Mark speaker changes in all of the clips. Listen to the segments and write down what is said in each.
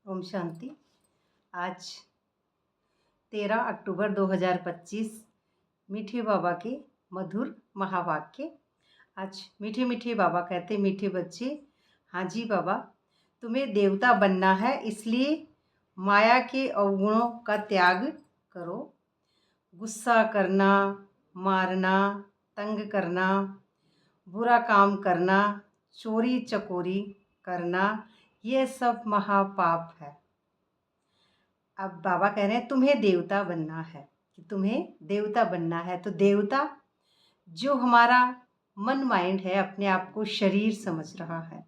Speaker 1: ओम शांति। आज 13 अक्टूबर 2025 मीठे बाबा के मधुर महावाक्य। आज मीठे मीठे बाबा कहते, मीठे बच्चे, हाँ जी बाबा, तुम्हें देवता बनना है, इसलिए माया के अवगुणों का त्याग करो। गुस्सा करना, मारना, तंग करना, बुरा काम करना, चोरी चकोरी करना, ये सब महापाप है। अब बाबा कह रहे हैं तुम्हें देवता बनना है, कि तुम्हें देवता बनना है। तो देवता जो हमारा मन माइंड है, अपने आप को शरीर समझ रहा है।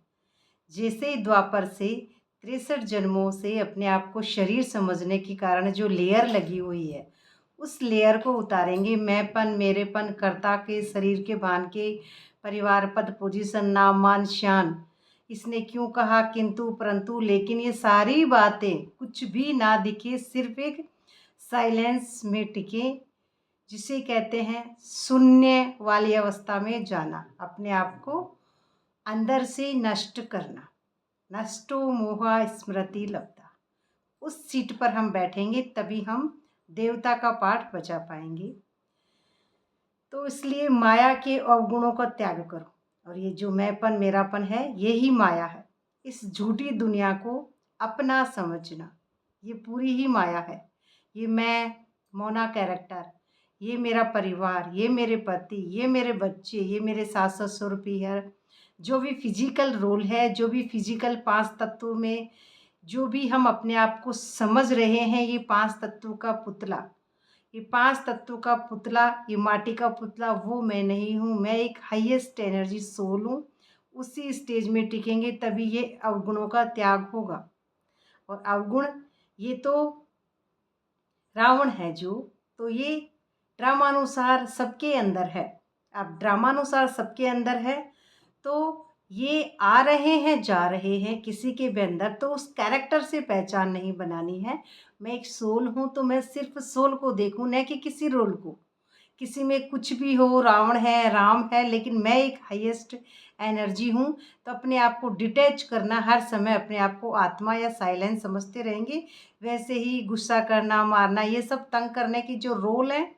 Speaker 1: जैसे ही द्वापर से 63 जन्मों से अपने आप को शरीर समझने के कारण जो लेयर लगी हुई है, उस लेयर को उतारेंगे। मैंपन, मेरेपन, कर्ता के शरीर के भान के, परिवार, पद, पोजीशन, नाम, मान, शान, इसने क्यों कहा, किंतु परंतु, लेकिन ये सारी बातें कुछ भी ना दिखे, सिर्फ एक साइलेंस में टिके, जिसे कहते हैं शून्य वाली अवस्था में जाना, अपने आप को अंदर से नष्ट करना। नष्टो मोहा स्मृति लब्धा। उस सीट पर हम बैठेंगे, तभी हम देवता का पाठ बजा पाएंगे। तो इसलिए माया के अवगुणों का त्याग करो। और ये जो मैंपन, मेरापन है, ये ही माया है। इस झूठी दुनिया को अपना समझना, ये पूरी ही माया है। ये मैं, मोना कैरेक्टर, ये मेरा परिवार, ये मेरे पति, ये मेरे बच्चे, ये मेरे सास ससुर पीहर, जो भी फिजिकल रोल है, जो भी फिजिकल 5 तत्वों में जो भी हम अपने आप को समझ रहे हैं, ये 5 तत्वों का पुतला, ये 5 तत्वों का पुतला, ये माटी का पुतला, वो मैं नहीं हूँ। मैं एक हाईएस्ट एनर्जी सोल हूँ। उसी स्टेज में टिकेंगे, तभी ये अवगुणों का त्याग होगा। और अवगुण ये तो रावण है जो, तो ये ड्रामानुसार सबके अंदर है। अब ड्रामानुसार सबके अंदर है, तो ये आ रहे हैं, जा रहे हैं किसी के भी अंदर, तो उस कैरेक्टर से पहचान नहीं बनानी है। मैं एक सोल हूँ, तो मैं सिर्फ सोल को देखूँ, न कि किसी रोल को। किसी में कुछ भी हो, रावण है, राम है, लेकिन मैं एक हाईएस्ट एनर्जी हूँ। तो अपने आप को डिटैच करना, हर समय अपने आप को आत्मा या साइलेंस समझते रहेंगे। वैसे ही गुस्सा करना, मारना, ये सब तंग करने की जो रोल है,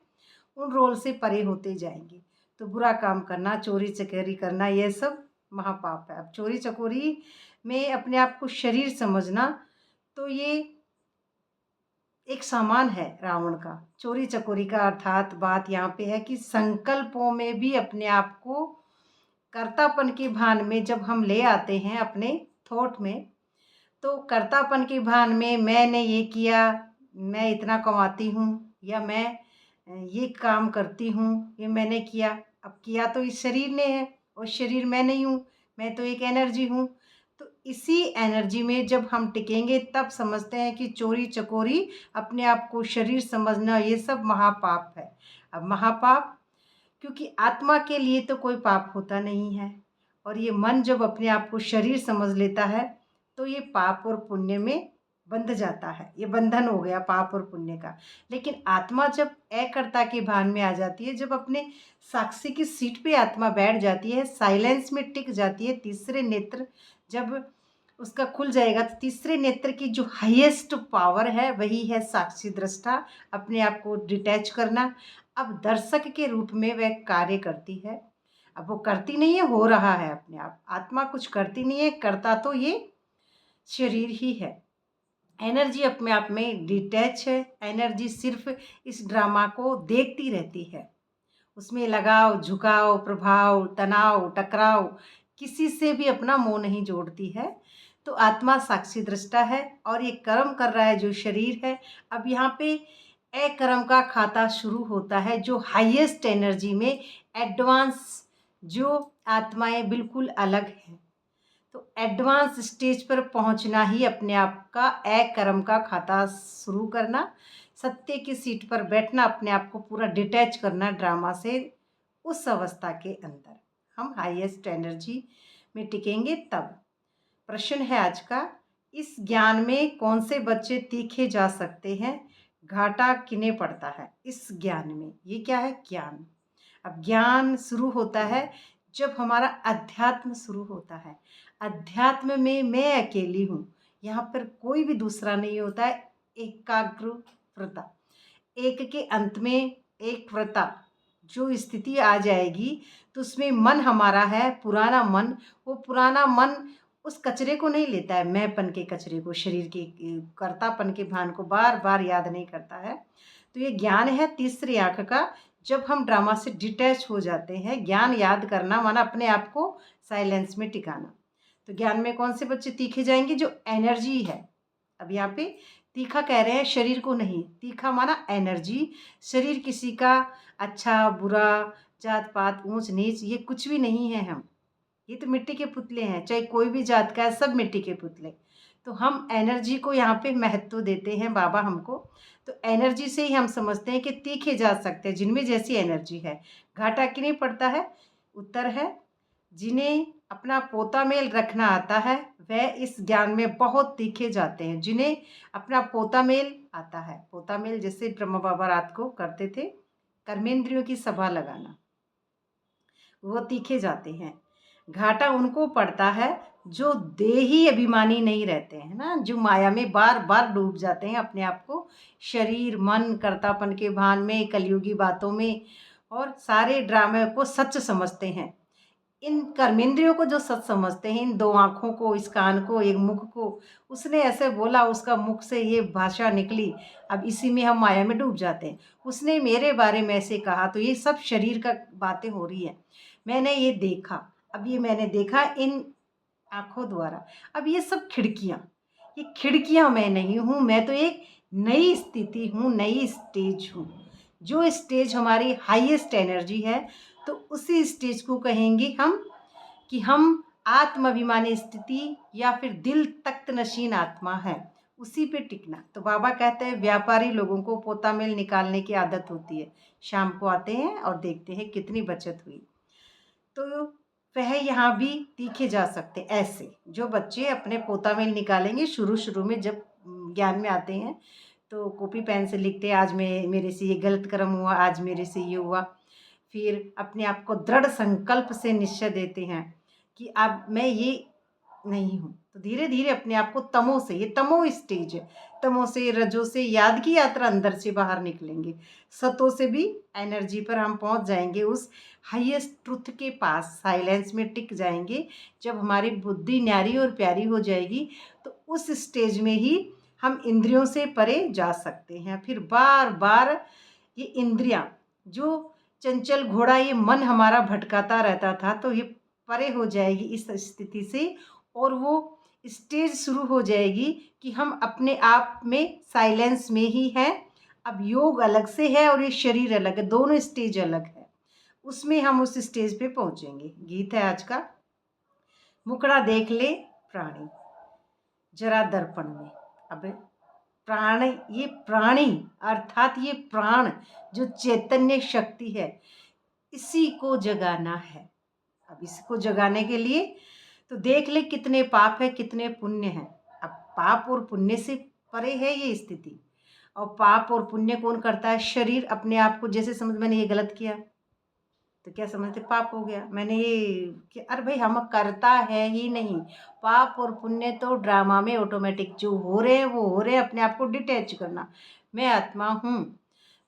Speaker 1: उन रोल से परे होते जाएंगे। तो बुरा काम करना, चोरी चकारी करना, ये सब महापाप है। अब चोरी चकोरी में अपने आप को शरीर समझना, तो ये एक सामान है रावण का। चोरी चकोरी का अर्थात बात यहाँ पे है कि संकल्पों में भी अपने आप को कर्तापन के भान में जब हम ले आते हैं अपने थॉट में, तो कर्तापन के भान में मैंने ये किया, मैं इतना कमाती हूँ, या मैं ये काम करती हूँ, ये मैंने किया। अब किया तो इस शरीर ने है, और शरीर मैं नहीं हूँ, मैं तो एक एनर्जी हूँ। तो इसी एनर्जी में जब हम टिकेंगे, तब समझते हैं कि चोरी चकोरी, अपने आप को शरीर समझना, ये सब महापाप है। अब महापाप, क्योंकि आत्मा के लिए तो कोई पाप होता नहीं है, और ये मन जब अपने आप को शरीर समझ लेता है, तो ये पाप और पुण्य में बंध जाता है। ये बंधन हो गया पाप और पुण्य का। लेकिन आत्मा जब एकर्ता के भान में आ जाती है, जब अपने साक्षी की सीट पे आत्मा बैठ जाती है, साइलेंस में टिक जाती है, तीसरे नेत्र जब उसका खुल जाएगा, तो तीसरे नेत्र की जो हाईएस्ट पावर है, वही है साक्षी दृष्टा, अपने आप को डिटैच करना। अब दर्शक के रूप में वह कार्य करती है। अब वो करती नहीं है, हो रहा है अपने आप। आत्मा कुछ करती नहीं है, करता तो ये शरीर ही है। एनर्जी अपने आप में डिटैच है। एनर्जी सिर्फ इस ड्रामा को देखती रहती है। उसमें लगाव, झुकाव, प्रभाव, तनाव, टकराव, किसी से भी अपना मोह नहीं जोड़ती है। तो आत्मा साक्षी दृष्टा है, और ये कर्म कर रहा है जो शरीर है। अब यहाँ पे अकर्म का खाता शुरू होता है, जो हाईएस्ट एनर्जी में एडवांस जो आत्माएं बिल्कुल अलग हैं। तो एडवांस स्टेज पर पहुंचना ही अपने आप का अकर्म का खाता शुरू करना, सत्य की सीट पर बैठना, अपने आप को पूरा डिटैच करना ड्रामा से। उस अवस्था के अंदर हम हाईएस्ट एनर्जी में टिकेंगे तब। प्रश्न है आज का, इस ज्ञान में कौन से बच्चे तीखे जा सकते हैं? घाटा किन्हें पड़ता है इस ज्ञान में? ये क्या है? ज्ञान। अब ज्ञान शुरू होता है जब हमारा अध्यात्म शुरू होता है। अध्यात्म में मैं अकेली हूँ, यहाँ पर कोई भी दूसरा नहीं होता है। एकाग्रता, एक के अंत में एक व्रता जो स्थिति आ जाएगी तो उसमें मन हमारा है पुराना मन, वो पुराना मन उस कचरे को नहीं लेता है, मैंपन के कचरे को, शरीर के कर्तापन के भान को बार बार याद नहीं करता है। तो ये ज्ञान है तीसरी आंख का। जब हम ड्रामा से डिटैच हो जाते हैं, ज्ञान याद करना माना अपने आप को साइलेंस में टिकाना। तो ज्ञान में कौन से बच्चे तीखे जाएंगे? जो एनर्जी है। अब यहाँ पे तीखा कह रहे हैं, शरीर को नहीं। तीखा माना एनर्जी। शरीर किसी का अच्छा बुरा, जात पात, ऊंच नीच, ये कुछ भी नहीं है। हम ये तो मिट्टी के पुतले हैं, चाहे कोई भी जात का है, सब मिट्टी के पुतले। तो हम एनर्जी को यहाँ पे महत्व देते हैं बाबा हमको। तो एनर्जी से ही हम समझते हैं कि तीखे जा सकते हैं जिनमें जैसी एनर्जी है। घाटा क्यों नहीं पड़ता है? उत्तर है जिन्हें अपना पोता मेल रखना आता है वह इस ज्ञान में बहुत तीखे जाते हैं। जिन्हें अपना पोता मेल आता है, पोता मेल जैसे ब्रह्मा बाबा रात को करते थे, कर्मेंद्रियों की सभा लगाना, वो तीखे जाते हैं। घाटा उनको पड़ता है जो देही अभिमानी नहीं रहते हैं ना, जो माया में बार बार डूब जाते हैं अपने आप को, शरीर मन कर्तापन के भान में, कलयुगी बातों में, और सारे ड्रामे को सच समझते हैं। इन कर्मेंद्रियों को जो सच समझते हैं, इन दो आँखों को, इस कान को, एक मुख को, उसने ऐसे बोला, उसका मुख से ये भाषा निकली, अब इसी में हम माया में डूब जाते हैं। उसने मेरे बारे में ऐसे कहा, तो ये सब शरीर का बातें हो रही है। मैंने ये देखा, अब ये मैंने देखा इन आँखों द्वारा। अब ये सब खिड़कियाँ, ये खिड़कियाँ मैं नहीं हूँ, मैं तो एक नई स्थिति हूँ, नई स्टेज हूँ। जो स्टेज हमारी हाईएस्ट एनर्जी है, तो उसी स्टेज को कहेंगे हम कि हम आत्माभिमानी स्थिति या फिर दिल तख्त नशीन आत्मा है, उसी पे टिकना। तो बाबा कहते हैं व्यापारी लोगों को पोता मेल निकालने की आदत होती है, शाम को आते हैं और देखते हैं कितनी बचत हुई। तो वह यहाँ भी तीखे जा सकते। ऐसे जो बच्चे अपने पोता मेल निकालेंगे, शुरू शुरू में जब ज्ञान में आते हैं तो कॉपी पेन से लिखते हैं, आज मेरे से ये गलत कर्म हुआ, आज मेरे से ये हुआ। फिर अपने आप को दृढ़ संकल्प से निश्चय देते हैं कि अब मैं ये नहीं हूँ। तो धीरे धीरे अपने आप को तमो से, ये तमो स्टेज है, तमो से रजो से याद की यात्रा अंदर से बाहर निकलेंगे, सतों से भी एनर्जी पर हम पहुँच जाएंगे, उस हाईएस्ट ट्रुथ के पास साइलेंस में टिक जाएंगे। जब हमारी बुद्धि न्यारी और प्यारी हो जाएगी तो उस स्टेज में ही हम इंद्रियों से परे जा सकते हैं। फिर बार बार ये इंद्रियां, जो चंचल घोड़ा ये मन हमारा भटकाता रहता था, तो ये परे हो जाएगी इस स्थिति से, और वो स्टेज शुरू हो जाएगी कि हम अपने आप में साइलेंस में ही हैं। अब योग अलग से है और ये शरीर अलग है, दोनों स्टेज अलग है, उसमें हम उस स्टेज पे पहुंचेंगे। गीत है आज का, मुखड़ा देख ले प्राणी जरा दर्पण में। अब प्राण, ये प्राणी अर्थात ये प्राण जो चैतन्य शक्ति है, इसी को जगाना है। अब इसको जगाने के लिए तो देख ले कितने पाप है कितने पुण्य है। अब पाप और पुण्य से परे है ये स्थिति, और पाप और पुण्य कौन करता है? शरीर। अपने आप को जैसे समझ, मैंने ये गलत किया तो क्या समझते? पाप हो गया। मैंने ये कि अरे भाई हम करता है ही नहीं। पाप और पुण्य तो ड्रामा में ऑटोमेटिक जो हो रहे हैं वो हो रहे हैं। अपने आप को डिटैच करना, मैं आत्मा हूँ।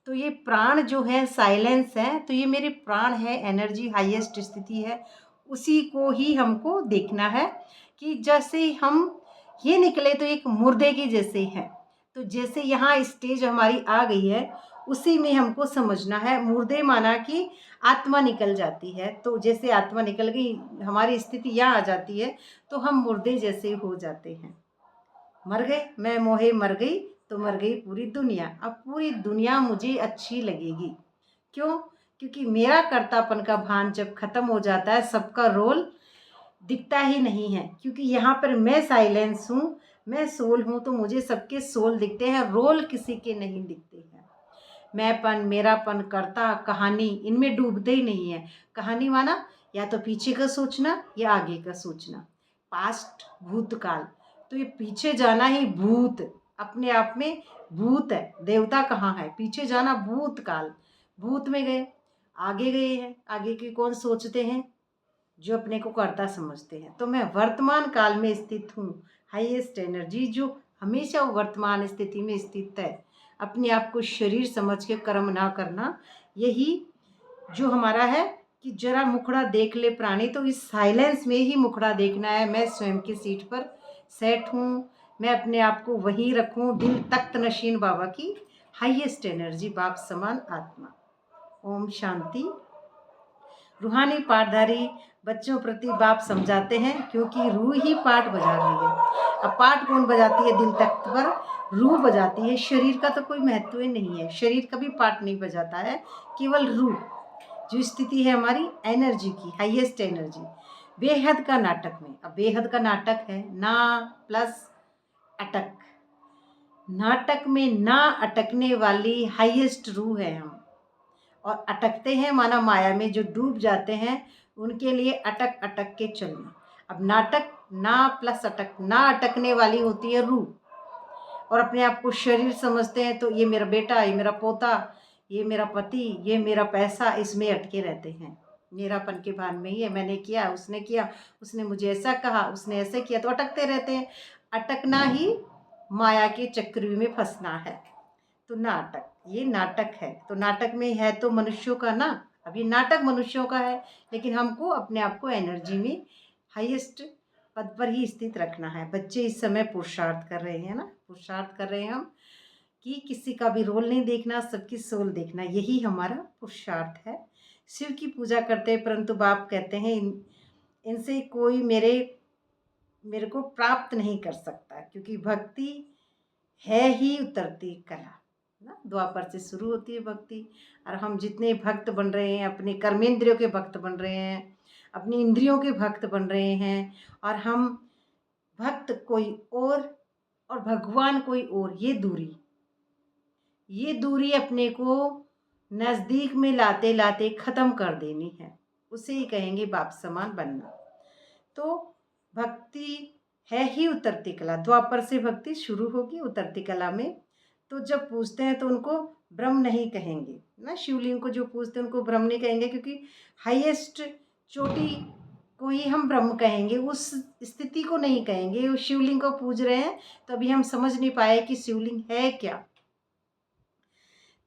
Speaker 1: तो ये प्राण जो है साइलेंस है, तो ये मेरे प्राण है, एनर्जी हाईएस्ट स्थिति है, उसी को ही हमको देखना है। कि जैसे हम ये निकले तो एक मुर्दे की जैसे है, तो जैसे यहाँ स्टेज हमारी आ गई है उसी में हमको समझना है। मुर्दे माना कि आत्मा निकल जाती है, तो जैसे आत्मा निकल गई हमारी स्थिति यहाँ आ जाती है, तो हम मुर्दे जैसे हो जाते हैं। मर गए, मैं मोहे मर गई तो मर गई पूरी दुनिया। अब पूरी दुनिया मुझे अच्छी लगेगी, क्यों? क्योंकि मेरा कर्तापन का भान जब खत्म हो जाता है, सबका रोल दिखता ही नहीं है। क्योंकि यहाँ पर मैं साइलेंस हूँ, मैं सोल हूँ, तो मुझे सबके सोल दिखते हैं, रोल किसी के नहीं दिखते हैं। मैंपन, मेरापन, कर्ता, कहानी, इनमें डूबते ही नहीं है। कहानी माना या तो पीछे का सोचना या आगे का सोचना, पास्ट भूतकाल। तो ये पीछे जाना ही भूत, अपने आप में भूत है। देवता कहाँ है? पीछे जाना भूतकाल, भूत में गए। आगे गए हैं, आगे के कौन सोचते हैं? जो अपने को कर्ता समझते हैं। तो मैं वर्तमान काल में स्थित हूँ, हाईएस्ट एनर्जी जो हमेशा वर्तमान स्थिति में स्थित है, अपने आप को शरीर समझ के कर्म ना करना, यही जो हमारा है कि जरा मुखड़ा देख ले प्राणी, तो इस साइलेंस में ही मुखड़ा देखना है। मैं स्वयं की सीट पर सेट हूँ, मैं अपने आप को वहीं रखूँ, दिल तख्त नशीन बाबा की हाईएस्ट एनर्जी, बाप समान आत्मा। ओम शांति। रूहानी पाठधारी बच्चों प्रति बाप समझाते हैं, क्योंकि रूह ही पाठ बजा रही है। अब पाठ कौन बजाती है? दिल तख्त पर रूह बजाती है। शरीर का तो कोई महत्व ही नहीं है, शरीर कभी पाठ नहीं बजाता है, केवल रूह जो स्थिति है हमारी एनर्जी की, हाईएस्ट एनर्जी, बेहद का नाटक में। अब बेहद का नाटक है ना प्लस अटक, नाटक में ना अटकने वाली हाईएस्ट रूह है हम, और अटकते हैं माना माया में, जो डूब जाते हैं उनके लिए अटक अटक के चलना। अब नाटक ना प्लस अटक, ना अटकने वाली होती है रूह, और अपने आप को शरीर समझते हैं, तो ये मेरा बेटा, ये मेरा पोता, ये मेरा पति, ये मेरा पैसा, इसमें अटके रहते हैं। मेरापन के भान में ही है, मैंने किया, उसने मुझे ऐसा कहा, उसने ऐसे किया, तो अटकते रहते हैं। अटकना ही माया के चक्रव्यूह में फंसना है। तो नाटक, ये नाटक है, तो नाटक में है तो मनुष्यों का ना, अब ये नाटक मनुष्यों का है, लेकिन हमको अपने आप को एनर्जी में हाईएस्ट पद पर ही स्थित रखना है। बच्चे इस समय पुरुषार्थ कर रहे हैं ना, पुरुषार्थ कर रहे हैं हम कि किसी का भी रोल नहीं देखना, सबकी सोल देखना, यही हमारा पुरुषार्थ है। शिव की पूजा करते हैं, परंतु बाप कहते हैं इनसे कोई मेरे को प्राप्त नहीं कर सकता, क्योंकि भक्ति है ही उतरती कला ना। द्वापर से शुरू होती है भक्ति, और हम जितने भक्त बन रहे हैं, अपने कर्मेंद्रियों के भक्त बन रहे हैं, अपनी इंद्रियों के भक्त बन रहे हैं, और हम भक्त कोई और भगवान कोई और, ये दूरी अपने को नज़दीक में लाते लाते ख़त्म कर देनी है, उसे ही कहेंगे बाप समान बनना। तो भक्ति है ही उतरती कला, द्वापर से भक्ति शुरू होगी उतरती कला में। तो जब पूजते हैं तो उनको ब्रह्म नहीं कहेंगे ना, शिवलिंग को जो पूजते हैं उनको ब्रह्म नहीं कहेंगे, क्योंकि हाईएस्ट चोटी को ही हम ब्रह्म कहेंगे, उस स्थिति को नहीं कहेंगे। उस शिवलिंग को पूज रहे हैं, तो अभी हम समझ नहीं पाए कि शिवलिंग है क्या।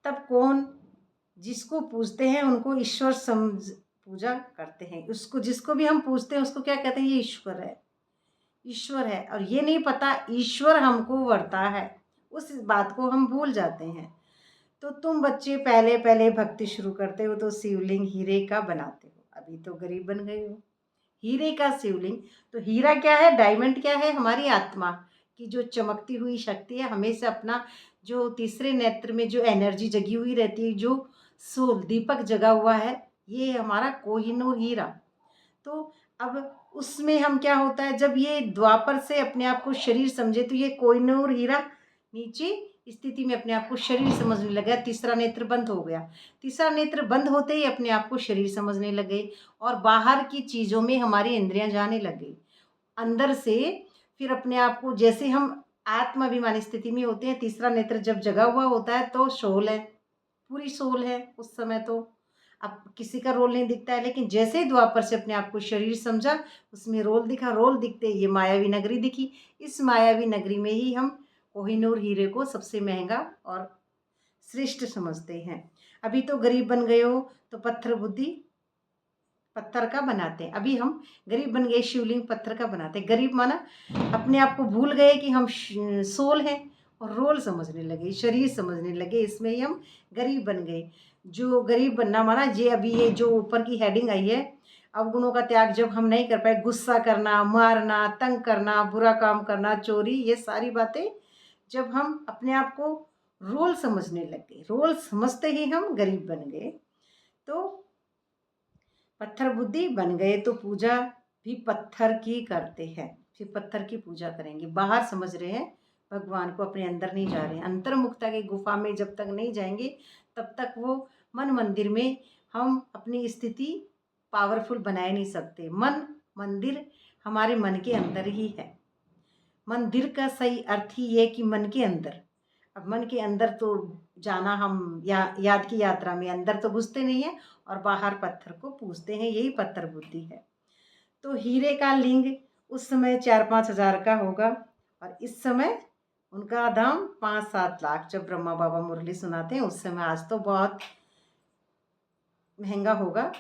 Speaker 1: तब कौन जिसको पूजते हैं उनको ईश्वर समझ पूजा करते हैं, उसको जिसको भी हम पूजते हैं उसको क्या कहते हैं? ये ईश्वर है, ईश्वर है। और ये नहीं पता ईश्वर हमको वर्ता है, उस बात को हम भूल जाते हैं। तो तुम बच्चे पहले पहले भक्ति शुरू करते हो तो शिवलिंग हीरे का बनाते हो, अभी तो गरीब बन गए हो। हीरे का शिवलिंग, तो हीरा क्या है, डायमंड क्या है? हमारी आत्मा की जो चमकती हुई शक्ति है, हमेशा अपना जो तीसरे नेत्र में जो एनर्जी जगी हुई रहती है, जो सोल दीपक जगा हुआ है, ये हमारा कोहिनूर हीरा। तो अब उसमें हम क्या होता है, जब ये द्वापर से अपने आप को शरीर समझे, तो ये कोहिनूर हीरा नीचे स्थिति में अपने आप को शरीर समझने लगा, तीसरा नेत्र बंद हो गया। तीसरा नेत्र बंद होते ही अपने आप को शरीर समझने लग गए, और बाहर की चीज़ों में हमारी इंद्रियां जाने लग गई। अंदर से फिर अपने आप को, जैसे हम आत्माभिमानी स्थिति में होते हैं, तीसरा नेत्र जब जगा हुआ होता है तो सोल है, पूरी सोल है उस समय। तो अब किसी का रोल नहीं दिखता है, लेकिन जैसे ही द्वापर से अपने आप को शरीर समझा, उसमें रोल दिखा, रोल दिखते ये मायावी नगरी दिखी। इस मायावी नगरी में ही हम कोहिनूर हीरे को सबसे महंगा और श्रेष्ठ समझते हैं। अभी तो गरीब बन गए हो तो पत्थर बुद्धि पत्थर का बनाते हैं, अभी हम गरीब बन गए, शिवलिंग पत्थर का बनाते हैं। गरीब माना अपने आप को भूल गए कि हम सोल हैं, और रोल समझने लगे, शरीर समझने लगे, इसमें ही हम गरीब बन गए। जो गरीब बनना माना, ये अभी ये जो ऊपर की हेडिंग आई है, अवगुणों का त्याग जब हम नहीं कर पाए, गुस्सा करना, मारना, तंग करना, बुरा काम करना, चोरी, ये सारी बातें जब हम अपने आप को रोल समझने लग गए, रोल समझते ही हम गरीब बन गए, तो पत्थर बुद्धि बन गए। तो पूजा भी पत्थर की करते हैं, फिर पत्थर की पूजा करेंगे। बाहर समझ रहे हैं भगवान को, अपने अंदर नहीं जा रहे हैं। अंतर्मुखता की गुफा में जब तक नहीं जाएंगे, तब तक वो मन मंदिर में हम अपनी स्थिति पावरफुल बनाए नहीं सकते। मन मंदिर हमारे मन के अंदर ही है। मंदिर का सही अर्थ ही है कि मन के अंदर। अब मन के अंदर तो जाना, हम याद की यात्रा में अंदर तो घुसते नहीं हैं, और बाहर पत्थर को पूजते हैं, यही पत्थर बुद्धि है। तो हीरे का लिंग उस समय 4-5 हज़ार का होगा, और इस समय उनका दाम 5-7 लाख, जब ब्रह्मा बाबा मुरली सुनाते हैं उस समय, आज तो बहुत महंगा होगा,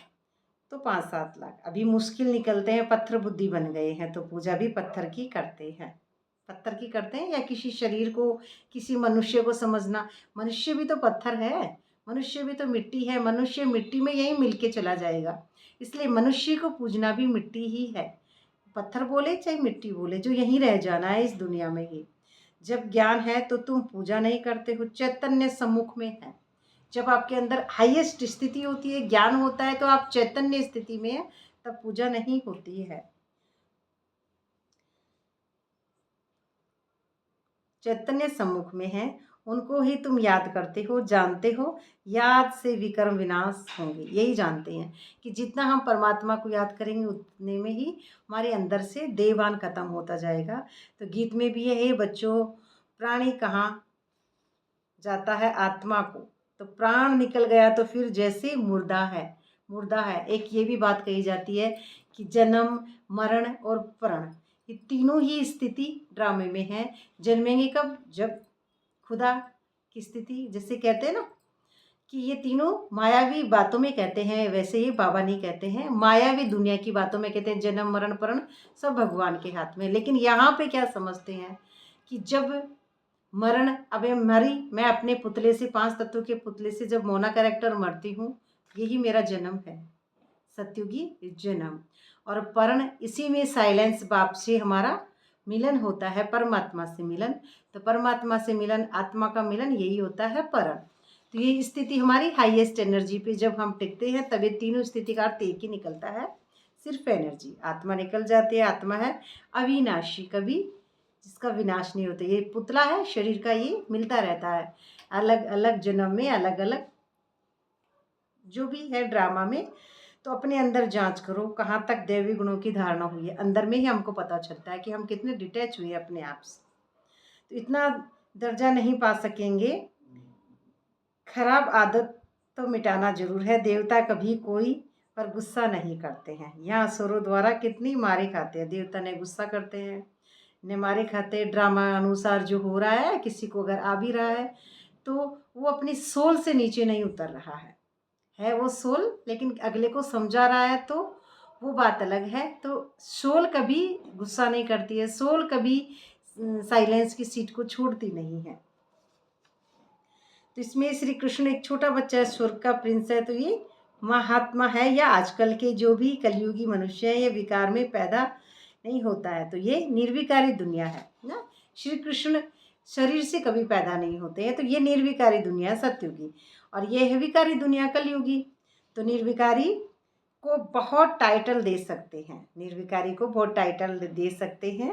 Speaker 1: तो 5-7 लाख। अभी मुश्किल निकलते हैं, पत्थर बुद्धि बन गए हैं, तो पूजा भी पत्थर की करते हैं। पत्थर की करते हैं, या किसी शरीर को, किसी मनुष्य को समझना, मनुष्य भी तो पत्थर है, मनुष्य भी तो मिट्टी है, मनुष्य मिट्टी में यही मिल के चला जाएगा, इसलिए मनुष्य को पूजना भी मिट्टी ही है। पत्थर बोले चाहे मिट्टी बोले, जो यहीं रह जाना है इस दुनिया में ही। जब ज्ञान है तो तुम पूजा नहीं करते हो, चैतन्य सम्मुख में है। जब आपके अंदर हाईएस्ट स्थिति होती है, ज्ञान होता है, तो आप चैतन्य स्थिति में है, तब पूजा नहीं होती है। चैतन्य सम्मुख में है, उनको ही तुम याद करते हो, जानते हो, याद से विकर्म विनाश होंगे, यही जानते हैं कि जितना हम परमात्मा को याद करेंगे उतने में ही हमारे अंदर से देवान खत्म होता जाएगा। तो गीत में भी है, बच्चों प्राणी कहाँ जाता है आत्मा को, तो प्राण निकल गया तो फिर जैसे मुर्दा है, मुर्दा है। एक ये भी बात कही जाती है कि जन्म, मरण और प्रण, ये तीनों ही स्थिति ड्रामे में है। जन्मेंगे कब? जब खुदा की स्थिति, जैसे कहते हैं ना कि ये तीनों मायावी बातों में कहते हैं, वैसे ही बाबा नहीं कहते हैं, मायावी दुनिया की बातों में कहते हैं जन्म मरण प्रण सब भगवान के हाथ में। लेकिन यहाँ पे क्या समझते हैं कि जब मरण, अबे मरी मैं अपने पुतले से, 5 तत्वों के पुतले से जब मोना कैरेक्टर मरती हूँ, यही मेरा जन्म है, सत्युगी जन्म। और परण, इसी में साइलेंस बाप से हमारा मिलन होता है, परमात्मा से मिलन। तो परमात्मा से मिलन, आत्मा का मिलन, यही होता है परण। तो ये स्थिति हमारी हाईएस्ट एनर्जी पे जब हम टिकते हैं, तब ये तीनों स्थिति का अर्थ एक ही निकलता है, सिर्फ एनर्जी। आत्मा निकल जाती है, आत्मा है अविनाशी, कभी जिसका विनाश नहीं होता। ये पुतला है शरीर का, ये मिलता रहता है अलग अलग जन्म में, अलग अलग जो भी है ड्रामा में। तो अपने अंदर जांच करो कहाँ तक दैवी गुणों की धारणा हुई है, अंदर में ही हमको पता चलता है कि हम कितने डिटैच हुए अपने आप से। तो इतना दर्जा नहीं पा सकेंगे। खराब आदत तो मिटाना जरूर है। देवता कभी कोई पर गुस्सा नहीं करते हैं। यहाँ असुरों द्वारा कितनी मारे खाते हैं, देवता ने गुस्सा करते हैं, ने मारे खाते। ड्रामा अनुसार जो हो रहा है, किसी को अगर आ भी रहा है तो वो अपनी सोल से नीचे नहीं उतर रहा है वो सोल, लेकिन अगले को समझा रहा है, तो वो बात अलग है। तो सोल कभी गुस्सा नहीं करती है, सोल कभी साइलेंस की सीट को छोड़ती नहीं है। तो इसमें श्री कृष्ण एक छोटा बच्चा है, स्वर्ग का प्रिंस है। तो ये महात्मा है, या आजकल के जो भी कलयुगी मनुष्य है, ये विकार में पैदा नहीं होता है। तो ये निर्विकारी दुनिया है ना। श्री कृष्ण शरीर से कभी पैदा नहीं होते हैं, तो ये निर्विकारी दुनिया है सत्युगी, और ये है विकारी दुनिया कलयुगी। तो निर्विकारी को बहुत टाइटल दे सकते हैं, निर्विकारी को बहुत टाइटल दे सकते हैं।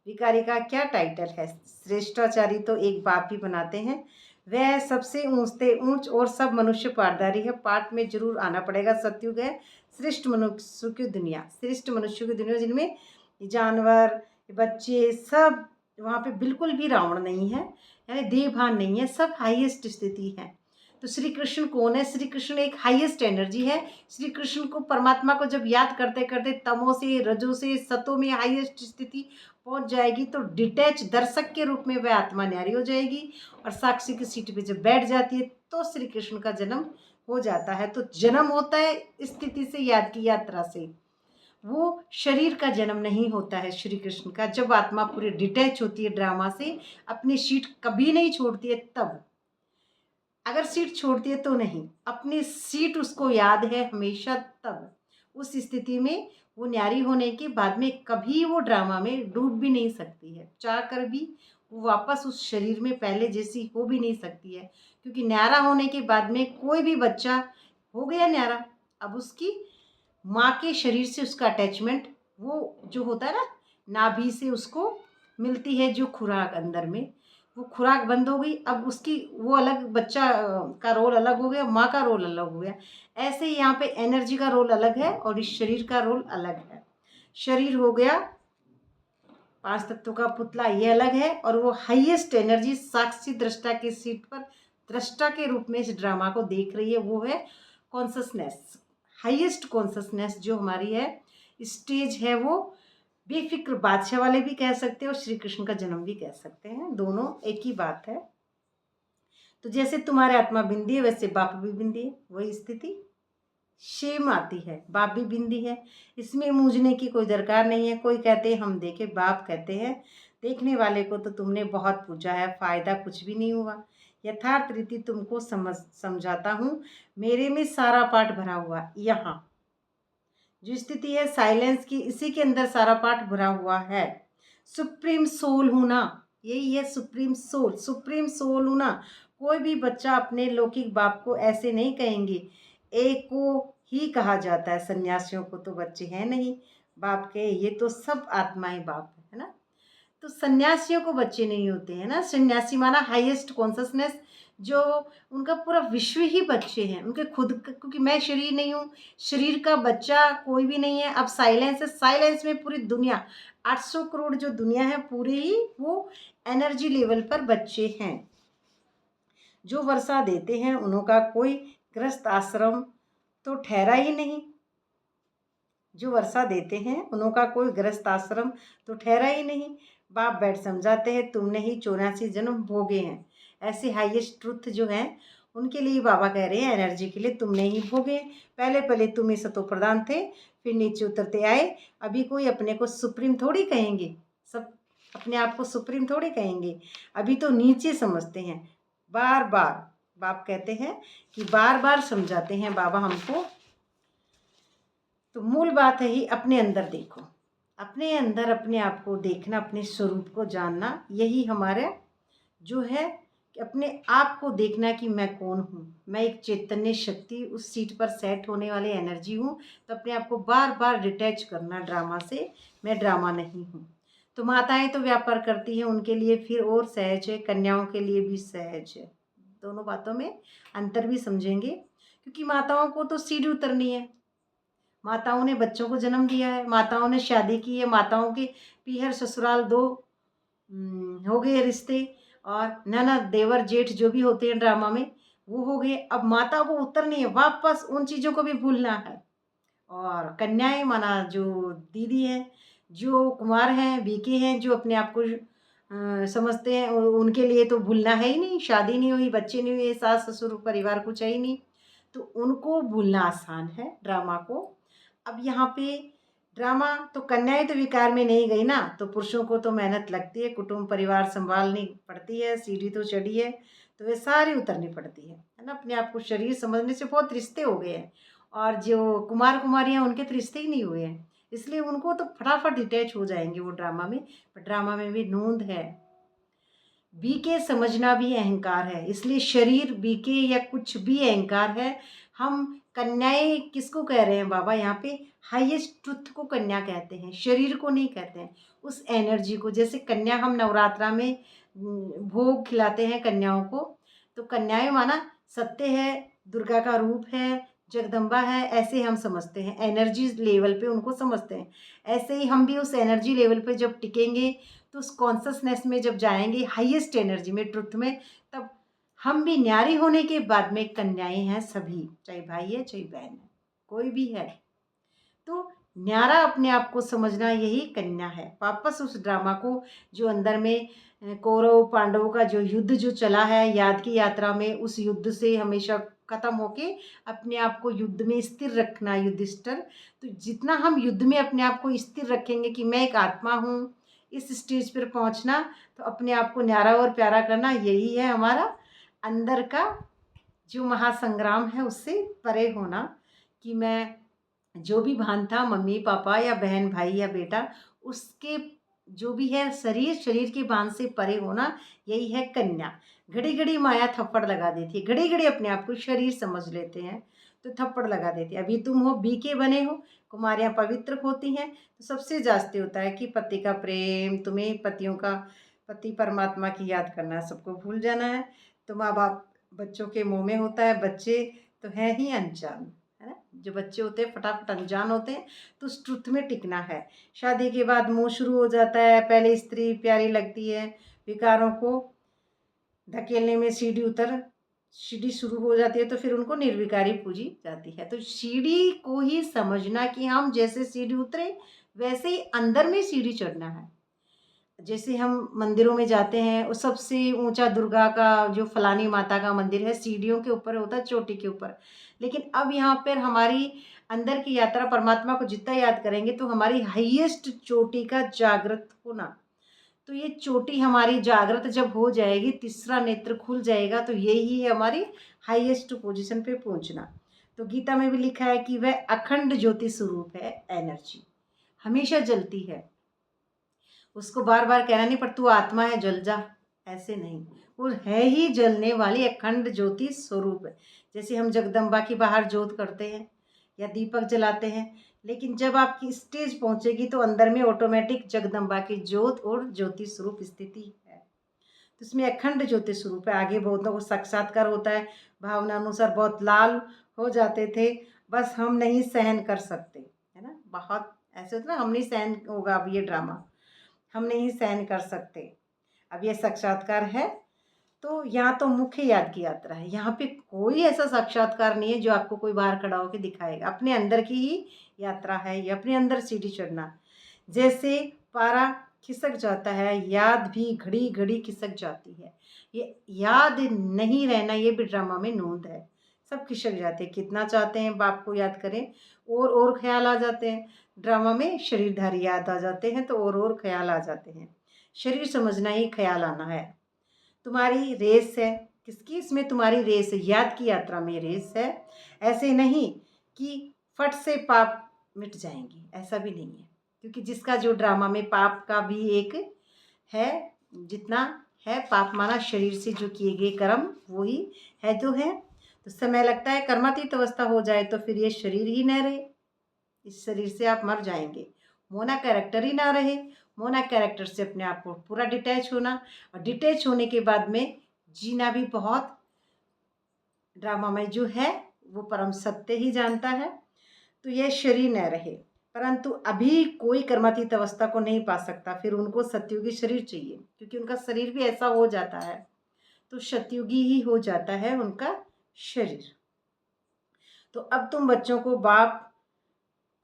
Speaker 1: विकारी का क्या टाइटल है? श्रेष्ठाचारी तो एक बाप ही बनाते हैं, वह सबसे ऊंचते ऊंच और सब मनुष्य पारदारी है। पाठ में जरूर आना पड़ेगा। सतयुग है श्रेष्ठ मनुष्य की दुनिया, श्रेष्ठ मनुष्यों की दुनिया, जिनमें जानवर, बच्चे सब, वहाँ पे बिल्कुल भी रावण नहीं है, यानी देवभान नहीं है, सब हाईएस्ट स्थिति है। तो श्री कृष्ण कौन है? श्री कृष्ण एक हाईएस्ट एनर्जी है। श्री कृष्ण को, परमात्मा को जब याद करते करते तमो से, रजो से, सतो में हाईएस्ट स्थिति पहुंच जाएगी, तो डिटैच दर्शक के रूप में वह आत्मा न्यारी हो जाएगी, और साक्षी की सीट पे जब बैठ जाती है तो श्री कृष्ण का जन्म हो जाता है। तो जन्म होता है स्थिति से, याद की यात्रा से, वो शरीर का जन्म नहीं होता है श्री कृष्ण का। जब आत्मा पूरी डिटैच होती है ड्रामा से, अपनी सीट कभी नहीं छोड़ती है, तब। अगर सीट छोड़ती है तो नहीं, अपनी सीट उसको याद है हमेशा, तब। उस स्थिति में वो न्यारी होने के बाद में कभी वो ड्रामा में डूब भी नहीं सकती है, चाह कर भी वो वापस उस शरीर में पहले जैसी हो भी नहीं सकती है। क्योंकि न्यारा होने के बाद में कोई भी बच्चा हो गया न्यारा, अब उसकी माँ के शरीर से उसका अटैचमेंट, वो जो होता है ना, नाभि से उसको मिलती है जो खुराक अंदर में, वो खुराक बंद हो गई, अब उसकी वो अलग, बच्चा का रोल अलग हो गया, माँ का रोल अलग हो गया। ऐसे ही यहाँ पे एनर्जी का रोल अलग है और इस शरीर का रोल अलग है। शरीर हो गया 5 तत्वों का पुतला, ये अलग है, और वो हाईएस्ट एनर्जी साक्षी दृष्टा की सीट पर दृष्टा के रूप में इस ड्रामा को देख रही है, वो है कॉन्शसनेस। हाईएस्ट कॉन्शसनेस जो हमारी है, स्टेज है वो बेफिक्र बादशाह वाले भी कह सकते हैं और श्री कृष्ण का जन्म भी कह सकते हैं, दोनों एक ही बात है। तो जैसे तुम्हारे आत्मा बिंदी है वैसे बाप भी बिंदी है, वही स्थिति सेम आती है, बाप भी बिंदी है। इसमें मूझने की कोई दरकार नहीं है। कोई कहते हैं हम देखे, बाप कहते हैं देखने वाले को तो तुमने बहुत पूछा है, फायदा कुछ भी नहीं हुआ। यथार्थ रीति तुमको समझाता हूँ, मेरे में सारा पाठ भरा हुआ। यहाँ जो स्थिति है साइलेंस की, इसी के अंदर सारा पाठ भरा हुआ है। सुप्रीम सोल हूं ना, यही है सुप्रीम सोल। सुप्रीम सोल हूं ना। कोई भी बच्चा अपने लौकिक बाप को ऐसे नहीं कहेंगे। एक को ही कहा जाता है, सन्यासियों को तो बच्चे हैं नहीं बाप के, ये तो सब आत्माएं बाप है ना। तो सन्यासियों को बच्चे नहीं होते हैं ना। सन्यासी माना हाईएस्ट कॉन्शसनेस, जो उनका पूरा विश्व ही बच्चे हैं उनके खुद, क्योंकि मैं शरीर नहीं हूँ, शरीर का बच्चा कोई भी नहीं है। अब साइलेंस है, साइलेंस में पूरी दुनिया 800 करोड़ जो दुनिया है पूरी ही वो एनर्जी लेवल पर बच्चे हैं। जो वर्षा देते हैं उनका कोई गृहस्थ आश्रम तो ठहरा ही नहीं। जो वर्षा देते हैं उनका कोई गृहस्थ आश्रम तो ठहरा ही नहीं। बाप बैठ समझाते हैं तुमने ही 84 जन्म भोगे हैं। ऐसे हाईएस्ट ट्रुथ जो है उनके लिए बाबा कह रहे हैं, एनर्जी के लिए तुमने ही भोगे। पहले पहले तुम ही सतो प्रधान थे, फिर नीचे उतरते आए। अभी कोई अपने को सुप्रीम थोड़ी कहेंगे, सब अपने आप को सुप्रीम थोड़ी कहेंगे, अभी तो नीचे समझते हैं। बार बार बाप कहते हैं कि बार बार समझाते हैं बाबा हमको। तो मूल बात है ही अपने अंदर देखो, अपने अंदर अपने आप को देखना, अपने स्वरूप को जानना। यही हमारा जो है कि अपने आप को देखना कि मैं कौन हूँ। मैं एक चैतन्य शक्ति, उस सीट पर सेट होने वाली एनर्जी हूँ। तो अपने आप को बार बार डिटैच करना ड्रामा से, मैं ड्रामा नहीं हूँ। तो माताएं तो व्यापार करती हैं, उनके लिए फिर और सहज है, कन्याओं के लिए भी सहज है। दोनों बातों में अंतर भी समझेंगे, क्योंकि माताओं को तो सीढ़ी उतरनी है। माताओं ने बच्चों को जन्म दिया है, माताओं ने शादी की है, माताओं के पीहर ससुराल दो हो गए रिश्ते, और ननद देवर जेठ जो भी होते हैं ड्रामा में वो हो गए। अब माता को उतरनी है, वापस उन चीज़ों को भी भूलना है। और कन्याएं माना जो दीदी हैं, जो कुमार हैं, बीके हैं, जो अपने आप को समझते हैं, उनके लिए तो भूलना है ही नहीं। शादी नहीं हुई, बच्चे नहीं हुए, सास ससुर परिवार कुछ है ही नहीं, तो उनको भूलना आसान है ड्रामा को। अब यहाँ पे ड्रामा तो कन्याएं तो विकार में नहीं गई ना, तो पुरुषों को तो मेहनत लगती है, कुटुंब परिवार संभालनी पड़ती है, सीढ़ी तो चढ़ी है तो वे सारी उतरनी पड़ती है ना। अपने आप को शरीर समझने से बहुत रिश्ते हो गए हैं, और जो कुमार कुमारियाँ उनके तो रिश्ते ही नहीं हुए हैं, इसलिए उनको तो फटाफट डिटैच हो जाएंगे वो ड्रामा में। पर ड्रामा में भी नोंद है, बीके समझना भी अहंकार है, इसलिए शरीर बीके या कुछ भी अहंकार है। हम कन्याएं किसको कह रहे हैं बाबा यहाँ पे? हाईएस्ट ट्रुथ को कन्या कहते हैं, शरीर को नहीं कहते हैं, उस एनर्जी को। जैसे कन्या हम नवरात्रा में भोग खिलाते हैं कन्याओं को, तो कन्याएं माना सत्य है, दुर्गा का रूप है, जगदम्बा है, ऐसे हम समझते हैं, एनर्जी लेवल पे उनको समझते हैं। ऐसे ही हम भी उस एनर्जी लेवल पे जब टिकेंगे, तो उस कॉन्शसनेस में जब जाएंगे, हाईएस्ट एनर्जी में, ट्रुथ में, तब हम भी न्यारी होने के बाद में कन्याएं हैं सभी, चाहे भाई है चाहे बहन है, कोई भी है। तो न्यारा अपने आप को समझना यही कन्या है। वापस उस ड्रामा को जो अंदर में कौरव पांडवों का जो युद्ध जो चला है याद की यात्रा में, उस युद्ध से हमेशा खत्म होके अपने आप को युद्ध में स्थिर रखना, युद्धिष्ठिर। तो जितना हम युद्ध में अपने आप को स्थिर रखेंगे कि मैं एक आत्मा हूँ, इस स्टेज पर पहुँचना, तो अपने आप को न्यारा और प्यारा करना, यही है हमारा अंदर का जो महासंग्राम है, उससे परे होना। कि मैं जो भी भान था, मम्मी पापा या बहन भाई या बेटा, उसके जो भी है शरीर, शरीर के भान से परे होना, यही है कन्या। घड़ी घड़ी माया थप्पड़ लगा देती है, घड़ी घड़ी अपने आप को शरीर समझ लेते हैं तो थप्पड़ लगा देती है। अभी तुम हो बीके बने हो, कुमारियाँ पवित्र होती हैं, तो सबसे जास्ती होता है कि पति का प्रेम, तुम्हें पतियों का, पति परमात्मा की याद करना, सबको भूल जाना है। तो माँ बाप बच्चों के मुँह में होता है, बच्चे तो हैं ही अनजान, है ना। जो बच्चे होते हैं फटाफट अनजान होते हैं, तो उस ट्रुथ में टिकना है। शादी के बाद मोह शुरू हो जाता है, पहले स्त्री प्यारी लगती है, विकारों को धकेलने में सीढ़ी शुरू हो जाती है, तो फिर उनको निर्विकारी पूजी जाती है। तो सीढ़ी को ही समझना कि हम जैसे सीढ़ी उतरे वैसे ही अंदर में सीढ़ी चढ़ना है। जैसे हम मंदिरों में जाते हैं, वो सबसे ऊंचा दुर्गा का जो फलानी माता का मंदिर है सीढ़ियों के ऊपर होता है, चोटी के ऊपर। लेकिन अब यहाँ पर हमारी अंदर की यात्रा, परमात्मा को जितना याद करेंगे तो हमारी हाईएस्ट चोटी का जागृत होना। तो ये चोटी हमारी जागृत जब हो जाएगी, तीसरा नेत्र खुल जाएगा, तो यही है हमारी हाईएस्ट पोजीशन पे पहुंचना। तो गीता में भी लिखा है कि वह अखंड ज्योति स्वरूप है, एनर्जी हमेशा जलती है। उसको बार बार कहना नहीं पर तू आत्मा है जल जा, ऐसे नहीं, वो है ही जलने वाली अखंड ज्योति स्वरूप है। जैसे हम जगदम्बा की बाहर ज्योत करते हैं या दीपक जलाते हैं, लेकिन जब आपकी स्टेज पहुंचेगी तो अंदर में ऑटोमेटिक जगदम्बा की ज्योत और ज्योति स्वरूप स्थिति है। तो इसमें अखंड ज्योति स्वरूप है। आगे बहुतों को साक्षात्कार होता है, भावना अनुसार बहुत लाल हो जाते थे, बस हम नहीं सहन कर सकते, है ना। बहुत ऐसे होता ना, हम नहीं सहन होगा अब ये ड्रामा, हम नहीं सहन कर सकते। अब ये साक्षात्कार है, तो यहाँ तो मुख्य याद की यात्रा है। यहाँ पे कोई ऐसा साक्षात्कार नहीं है जो आपको कोई बाहर खड़ा होकर दिखाएगा, अपने अंदर की ही यात्रा है ये, अपने अंदर सीढ़ी चढ़ना। जैसे पारा खिसक जाता है, याद भी घड़ी घड़ी खिसक जाती है। ये याद नहीं रहना, ये भी ड्रामा में नोंद है। सब खिसक जाते हैं, कितना चाहते हैं बाप को याद करें और ख्याल आ जाते हैं। ड्रामा में शरीरधारी याद आ जाते हैं तो और ख्याल आ जाते हैं। शरीर समझना ही ख्याल आना है। तुम्हारी रेस है, किसकी? इसमें तुम्हारी रेस है, याद की यात्रा में रेस है। ऐसे नहीं कि फट से पाप मिट जाएंगे, ऐसा भी नहीं है। क्योंकि जिसका जो ड्रामा में पाप का भी एक है, जितना है पाप माना शरीर से जो किए गए कर्म वही है जो है। तो समय लगता है, कर्मातीत अवस्था हो जाए तो फिर ये शरीर ही न रहे, इस शरीर से आप मर जाएंगे। मोना कैरेक्टर ही ना रहे, मोना कैरेक्टर से अपने आप को पूरा डिटैच होना, और डिटैच होने के बाद में जीना भी बहुत ड्रामा में जो है वो परम सत्य ही जानता है। तो यह शरीर न रहे, परंतु अभी कोई कर्मातीत अवस्था को नहीं पा सकता, फिर उनको सतयुगी शरीर चाहिए, क्योंकि उनका शरीर भी ऐसा हो जाता है। तो सतयुगी ही हो जाता है उनका शरीर। तो अब तुम बच्चों को बाप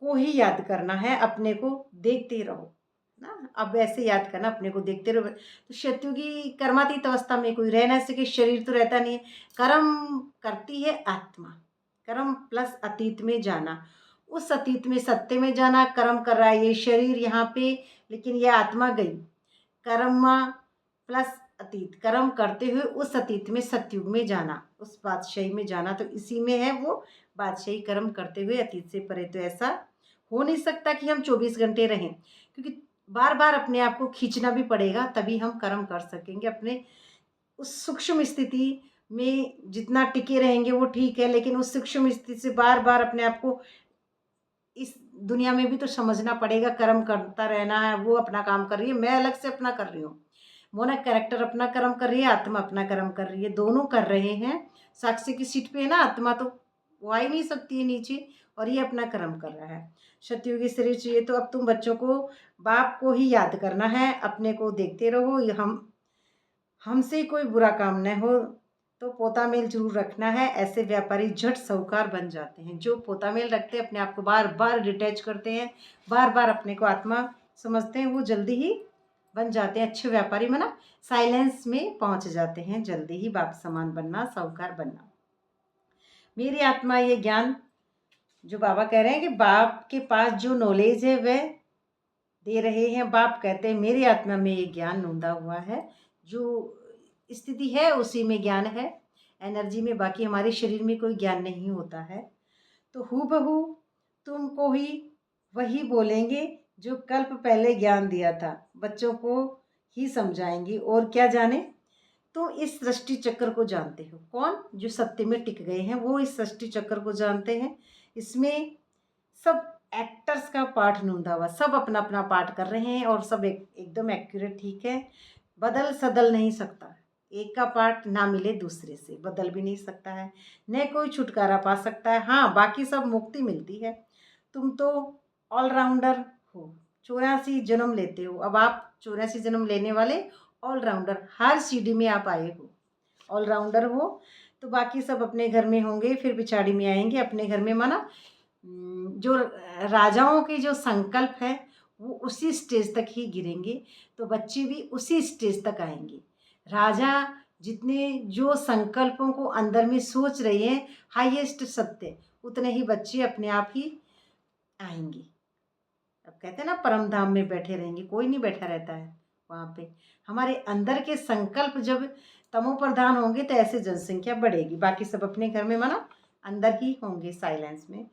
Speaker 1: को ही याद करना है, अपने को देखते रहो ना। अब ऐसे याद करना, अपने को देखते रहो। तो सतयुगी कर्मातीत अवस्था में कोई रह ना सके, शरीर तो रहता नहीं है। कर्म करती है आत्मा, कर्म प्लस अतीत में जाना, उस अतीत में सत्य में जाना। कर्म कर रहा है ये शरीर यहाँ पे, लेकिन ये आत्मा गई। कर्म प्लस अतीत, कर्म करते हुए उस अतीत में सतयुग में जाना, उस बादशाही में जाना। तो इसी में है वो बादशाही, कर्म करते हुए अतीत से परे। तो ऐसा हो नहीं सकता कि हम 24 घंटे रहें, क्योंकि बार बार अपने आप को खींचना भी पड़ेगा, तभी हम कर्म कर सकेंगे। अपने उस सूक्ष्म स्थिति में जितना टिके रहेंगे वो ठीक है, लेकिन उस सूक्ष्म स्थिति से बार बार अपने आप को इस दुनिया में भी तो समझना पड़ेगा। कर्म करता रहना है, वो अपना काम कर रही है, मैं अलग से अपना कर रही हूँ। मोना कैरेक्टर अपना कर्म कर रही है, आत्मा अपना कर्म कर रही है, दोनों कर रहे हैं। साक्षी की सीट पे है ना आत्मा, तो वो आ ही नहीं सकती है नीचे, और ये अपना कर्म कर रहा है। सतयुगी शरीर चाहिए। तो अब तुम बच्चों को बाप को ही याद करना है, अपने को देखते रहो। हमसे कोई बुरा काम न हो, तो पोता मेल जरूर रखना है। ऐसे व्यापारी झट साहूकार बन जाते हैं। जो पोता मेल रखते हैं, अपने आप को बार बार डिटैच करते हैं, बार बार अपने को आत्मा समझते हैं, वो जल्दी ही बन जाते हैं अच्छे व्यापारी, माना साइलेंस में पहुंच जाते हैं। जल्दी ही बाप समान बनना, साहूकार बनना। मेरी आत्मा ये ज्ञान जो बाबा कह रहे हैं कि बाप के पास जो नॉलेज है वह दे रहे हैं। बाप कहते हैं मेरी आत्मा में ये ज्ञान नूंदा हुआ है, जो स्थिति है उसी में ज्ञान है, एनर्जी में। बाकी हमारे शरीर में कोई ज्ञान नहीं होता है। तो हूबहू तुमको ही वही बोलेंगे जो कल्प पहले ज्ञान दिया था, बच्चों को ही समझाएंगी। और क्या जाने, तुम इस सृष्टि चक्र को जानते हो। कौन? जो सत्य में टिक गए हैं वो इस सृष्टि चक्र को जानते हैं। इसमें सब एक्टर्स का पार्ट नूंदा हुआ, सब अपना अपना पार्ट कर रहे हैं, और सब एकदम एक्यूरेट ठीक है। बदल सदल नहीं सकता, एक का पार्ट ना मिले दूसरे से, बदल भी नहीं सकता है, न कोई छुटकारा पा सकता है। हाँ, बाकी सब मुक्ति मिलती है। तुम तो ऑलराउंडर हो, 84 जन्म लेते हो। अब आप 84 जन्म लेने वाले ऑलराउंडर, हर सीढ़ी में आप आए हो, ऑलराउंडर हो। तो बाकी सब अपने घर में होंगे, फिर पिछाड़ी में आएंगे अपने घर में। माना जो राजाओं के जो संकल्प है वो उसी स्टेज तक ही गिरेंगे, तो बच्चे भी उसी स्टेज तक आएंगे। राजा जितने जो संकल्पों को अंदर में सोच रहे हैं हाईएस्ट सत्य, उतने ही बच्चे अपने आप ही आएंगे। अब कहते हैं ना परम धाम में बैठे रहेंगे, कोई नहीं बैठा रहता है वहाँ पे। हमारे अंदर के संकल्प जब तमो प्रधान होंगे तो ऐसे जनसंख्या बढ़ेगी। बाकी सब अपने घर में माना अंदर ही होंगे, साइलेंस में,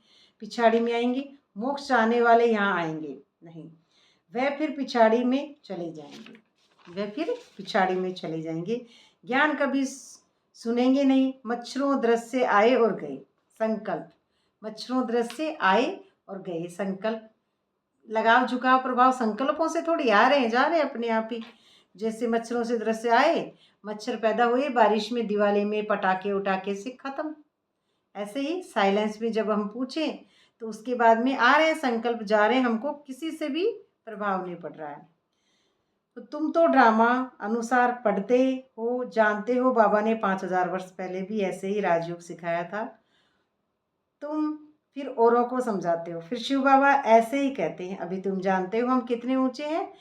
Speaker 1: पिछाड़ी में आएंगे। मोक्ष चाहने वाले यहाँ आएंगे नहीं, वह फिर पिछाड़ी में चले जाएंगे, वह फिर पिछाड़ी में चले जाएंगे। ज्ञान कभी सुनेंगे नहीं। मच्छरों दृश्य आए और गए संकल्प, मच्छरों दृश्य आए और गए संकल्प। लगाव झुकाव प्रभाव संकल्पों से थोड़ी आ रहे हैं जा रहे हैं अपने आप ही। जैसे मच्छरों से दृश्य आए, मच्छर पैदा हुए, बारिश में दिवाली में पटाखे उटाखे से खत्म। ऐसे ही साइलेंस में जब हम पूछें तो उसके बाद में आ रहे हैं संकल्प, जा रहे हैं, हमको किसी से भी प्रभाव नहीं पड़ रहा है। तो तुम तो ड्रामा अनुसार पढ़ते हो, जानते हो बाबा ने 5000 वर्ष पहले भी ऐसे ही राजयोग सिखाया था। तुम फिर औरों को समझाते हो। फिर शिव बाबा ऐसे ही कहते हैं, अभी तुम जानते हो हम कितने ऊंचे हैं,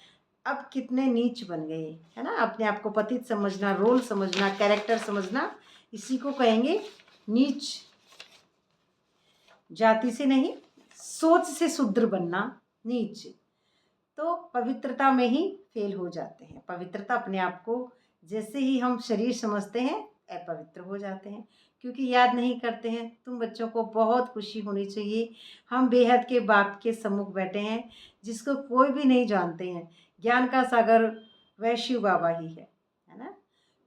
Speaker 1: अब कितने नीच बन गए, है ना। अपने आप को पतित समझना, रोल समझना, कैरेक्टर समझना, इसी को कहेंगे नीच जाति से नहीं, सोच से शुद्र बनना नीच। तो पवित्रता में ही फेल हो जाते हैं। पवित्रता अपने आप को जैसे ही हम शरीर समझते हैं अपवित्र हो जाते हैं, क्योंकि याद नहीं करते हैं। तुम बच्चों को बहुत खुशी होनी चाहिए, हम बेहद के बाप के सम्मुख बैठे हैं जिसको कोई भी नहीं जानते हैं। ज्ञान का सागर वह शिव बाबा ही है ना।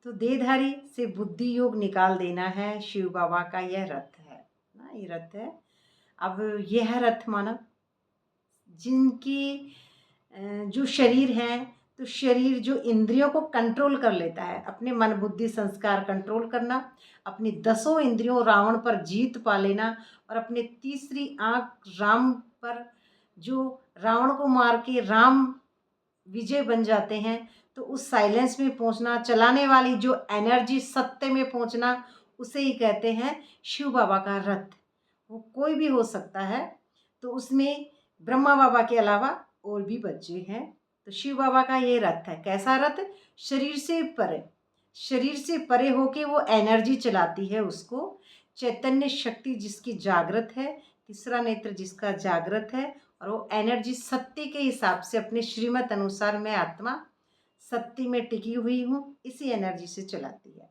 Speaker 1: तो देहधारी से बुद्धि योग निकाल देना है, शिव बाबा का यह रथ है ना, ये रथ है। अब यह रथ माना जिनकी जो शरीर है, तो शरीर जो इंद्रियों को कंट्रोल कर लेता है, अपने मन बुद्धि संस्कार कंट्रोल करना, अपनी 10 इंद्रियों रावण पर जीत पा लेना, और अपने तीसरी आंख राम पर, जो रावण को मार के राम विजय बन जाते हैं, तो उस साइलेंस में पहुंचना, चलाने वाली जो एनर्जी सत्य में पहुंचना, उसे ही कहते हैं शिव बाबा का रथ। वो कोई भी हो सकता है। तो उसमें ब्रह्मा बाबा के अलावा और भी बच्चे हैं। तो शिव बाबा का ये रथ है। कैसा रथ? शरीर से परे, शरीर से परे होके वो एनर्जी चलाती है उसको। चैतन्य शक्ति जिसकी जागृत है, तीसरा नेत्र जिसका जागृत है, और वो एनर्जी सत्य के हिसाब से अपने श्रीमत अनुसार मैं आत्मा सत्य में टिकी हुई हूँ, इसी एनर्जी से चलाती है।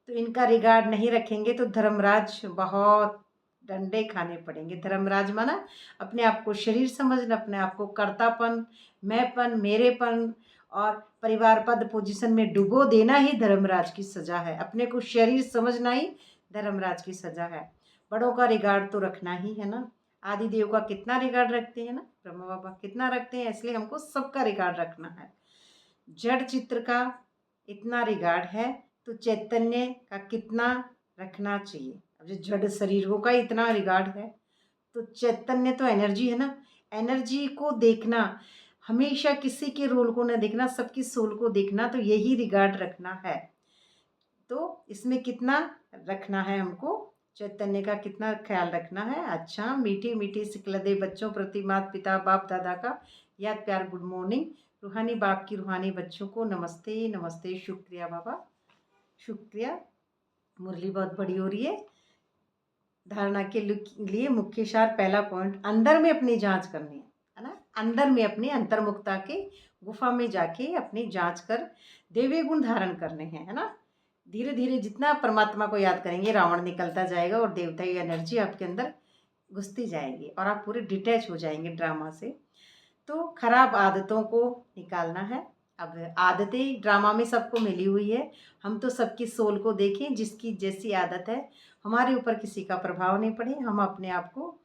Speaker 1: तो इनका रिगार्ड नहीं रखेंगे तो धर्मराज बहुत डंडे खाने पड़ेंगे। धर्मराज माना अपने आप को शरीर समझना, अपने आप को कर्तापन, मैंपन, मेरेपन और परिवार पद पोजीशन में डुबो देना ही धर्मराज की सजा है। अपने को शरीर समझना ही धर्मराज की सजा है। बड़ों का रिगार्ड तो रखना ही है ना। आदि देव का कितना रिगार्ड रखते हैं ना, ब्रह्मा बाबा कितना रखते हैं, इसलिए हमको सबका रिगार्ड रखना है। जड़ चित्र का इतना रिगार्ड है तो चैतन्य का कितना रखना चाहिए। अब जो जड़ शरीरों का इतना रिगार्ड है, तो चैतन्य तो एनर्जी है ना, एनर्जी को देखना, हमेशा किसी के रोल को न देखना, सबकी सोल को देखना, तो यही रिगार्ड रखना है। तो इसमें कितना रखना है हमको, चैतन्य का कितना ख्याल रखना है। अच्छा, मीठी मीठी सिकलदे बच्चों प्रति माता पिता बाप दादा का याद प्यार गुड मॉर्निंग। रूहानी बाप की रूहानी बच्चों को नमस्ते नमस्ते। शुक्रिया बाबा, शुक्रिया। मुरली बहुत बड़ी हो रही है। धारणा के लिए मुख्य सार, पहला पॉइंट, अंदर में अपनी जांच करनी है ना। अंदर में अपनी अंतर्मुखता के गुफा में जाके अपनी जांच कर देवी गुण धारण करने हैं, है ना। धीरे धीरे जितना परमात्मा को याद करेंगे, रावण निकलता जाएगा और देवताई एनर्जी आपके अंदर घुसती जाएगी और आप पूरे डिटैच हो जाएंगे ड्रामा से। तो खराब आदतों को निकालना है। अब आदतें ड्रामा में सबको मिली हुई है, हम तो सबकी सोल को देखें, जिसकी जैसी आदत है हमारे ऊपर किसी का प्रभाव नहीं पड़े। हम अपने आप को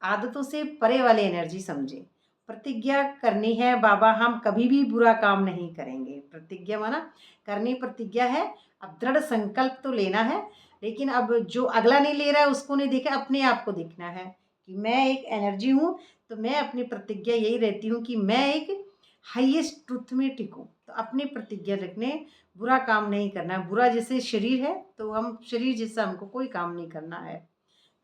Speaker 1: आदतों से परे वाले एनर्जी समझें। प्रतिज्ञा करनी है बाबा, हम कभी भी बुरा काम नहीं करेंगे। प्रतिज्ञा माना करनी प्रतिज्ञा है। अब दृढ़ संकल्प तो लेना है, लेकिन अब जो अगला नहीं ले रहा है उसको नहीं देखा, अपने आप को देखना है कि मैं एक एनर्जी हूँ। तो मैं अपनी प्रतिज्ञा यही रहती हूँ कि मैं एक हाईएस्ट ट्रुथ में टिकूँ। तो अपनी प्रतिज्ञा रखने, बुरा काम नहीं करना। बुरा जैसे शरीर है तो हम शरीर जैसा हमको कोई काम नहीं करना है।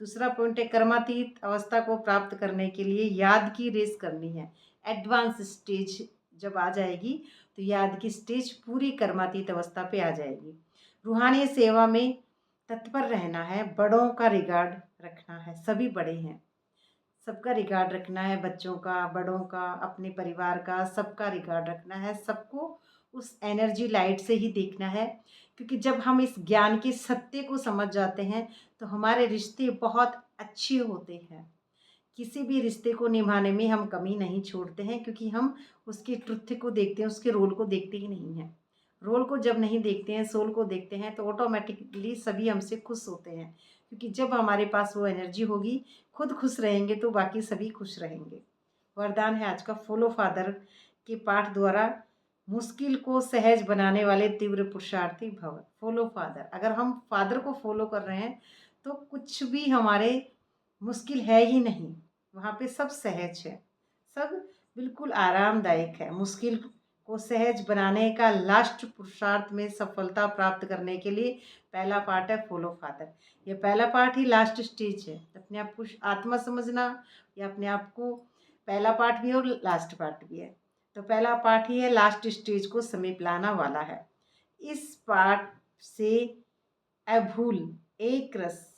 Speaker 1: दूसरा पॉइंट है कर्मातीत अवस्था को प्राप्त करने के लिए याद की रेस करनी है। एडवांस स्टेज जब आ जाएगी तो याद की स्टेज पूरी कर्मातीत अवस्था पे आ जाएगी। रूहानी सेवा में तत्पर रहना है, बड़ों का रिगार्ड रखना है, सभी बड़े हैं, सबका रिगार्ड रखना है, बच्चों का, बड़ों का, अपने परिवार का, सबका रिगार्ड रखना है, सबको उस एनर्जी लाइट से ही देखना है। क्योंकि जब हम इस ज्ञान के सत्य को समझ जाते हैं तो हमारे रिश्ते बहुत अच्छे होते हैं। किसी भी रिश्ते को निभाने में हम कमी नहीं छोड़ते हैं, क्योंकि हम उसके ट्रुथ को देखते हैं, उसके रोल को देखते ही नहीं हैं। रोल को जब नहीं देखते हैं, सोल को देखते हैं, तो ऑटोमेटिकली सभी हमसे खुश होते हैं। क्योंकि जब हमारे पास वो एनर्जी होगी, खुद खुश रहेंगे तो बाकी सभी खुश रहेंगे। वरदान है आज का, फॉलो फादर के पाठ द्वारा मुश्किल को सहज बनाने वाले तीव्र पुरुषार्थी भव। फॉलो फादर, अगर हम फादर को फॉलो कर रहे हैं तो कुछ भी हमारे मुश्किल है ही नहीं, वहाँ पे सब सहज है, सब बिल्कुल आरामदायक है। मुश्किल को सहज बनाने का लास्ट पुरुषार्थ में सफलता प्राप्त करने के लिए पहला पार्ट है फॉलो फादर। ये पहला पार्ट ही लास्ट स्टेज है। अपने आप को आत्मा समझना, या अपने आप को पहला पार्ट भी है और लास्ट पार्ट भी है। तो पहला पार्ट ही है, लास्ट स्टेज को समीप लाना वाला है। इस पार्ट से अभूल, एक रस,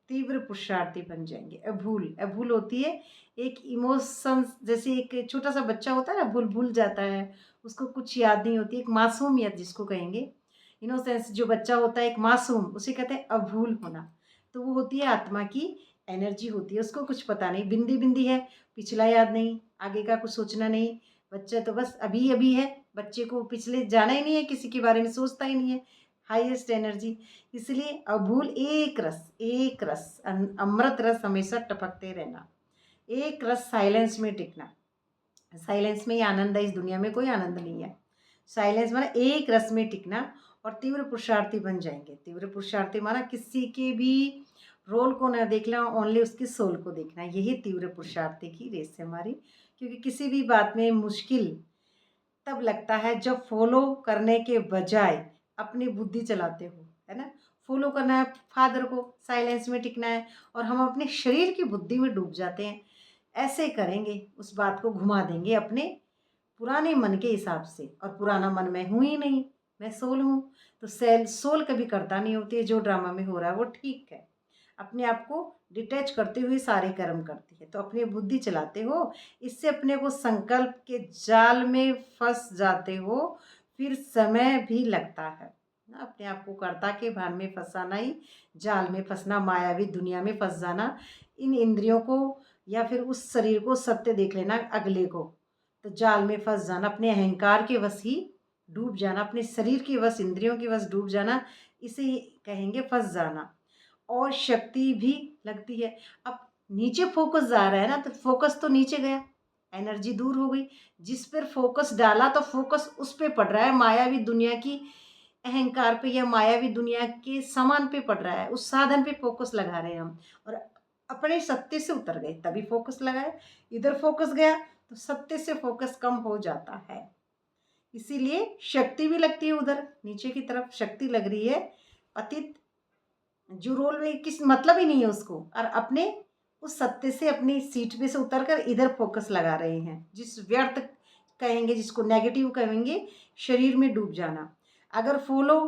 Speaker 1: तीव्र पुरुषार्थी बन जाएंगे। अभूल, अभूल होती है एक इमोशंस, जैसे एक छोटा सा बच्चा होता है ना, भूल भूल जाता है, उसको कुछ याद नहीं होती, एक मासूमियत जिसको कहेंगे, इनोसेंस। जो बच्चा होता है एक मासूम, उसे कहते हैं अभूल होना। तो वो होती है आत्मा की एनर्जी होती है, उसको कुछ पता नहीं, बिंदी बिंदी है, पिछला याद नहीं, आगे का कुछ सोचना नहीं। बच्चा तो बस अभी अभी है, बच्चे को पिछले जाना ही नहीं है, किसी के बारे में सोचता ही नहीं है, हाईएस्ट एनर्जी। इसलिए अभूल, एक रस, एक रस, अमृत रस हमेशा टपकते रहना, एक रस, साइलेंस में टिकना। साइलेंस में ही आनंद है, इस दुनिया में कोई आनंद नहीं है। साइलेंस माना एक रस में टिकना, और तीव्र पुरुषार्थी बन जाएंगे। तीव्र पुरुषार्थी माना किसी के भी रोल को ना देखना, ओनली उसकी सोल को देखना। यही तीव्र पुरुषार्थी की रेस है हमारी। क्योंकि किसी भी बात में मुश्किल तब लगता है जब फॉलो करने के बजाय अपनी बुद्धि चलाते हो, है ना। फॉलो करना है फादर को, साइलेंस में टिकना है, और हम अपने शरीर की बुद्धि में डूब जाते हैं। ऐसे करेंगे, उस बात को घुमा देंगे अपने पुराने मन के हिसाब से। और पुराना मन मैं हूँ ही नहीं, मैं सोल हूँ। तो सोल कभी करता नहीं होती है, जो ड्रामा में हो रहा है वो ठीक है। अपने आप को डिटैच करते हुए सारे कर्म करती है। तो अपनी बुद्धि चलाते हो, इससे अपने को संकल्प के जाल में फंस जाते हो, फिर समय भी लगता है ना। अपने आप को कर्ता के भान में फंसाना ही जाल में फंसना, मायावी दुनिया में फंस जाना। इन इंद्रियों को या फिर उस शरीर को सत्य देख लेना अगले को, तो जाल में फंस जाना, अपने अहंकार के वश ही डूब जाना, अपने शरीर के वश, इंद्रियों के वश डूब जाना, इसे कहेंगे फंस जाना। और शक्ति भी लगती है। अब नीचे फोकस जा रहा है ना, तो फोकस तो नीचे गया, एनर्जी दूर हो गई। जिस पर फोकस डाला तो फोकस उस पे पड़ रहा है, मायावी दुनिया की अहंकार पे या मायावी दुनिया के सामान पे पड़ रहा है, उस साधन पे फोकस लगा रहे हैं हम, और अपने सत्य से उतर गए, तभी फोकस लगाए। इधर फोकस गया तो सत्य से फोकस कम हो जाता है। इसीलिए शक्ति भी लगती है, उधर नीचे की तरफ शक्ति लग रही है। अतीत जो रोल में किस मतलब ही नहीं है उसको, और अपने उस सत्य से, अपनी सीट पे से उतरकर इधर फोकस लगा रहे हैं। जिस व्यर्थ कहेंगे, जिसको नेगेटिव कहेंगे, शरीर में डूब जाना। अगर फॉलो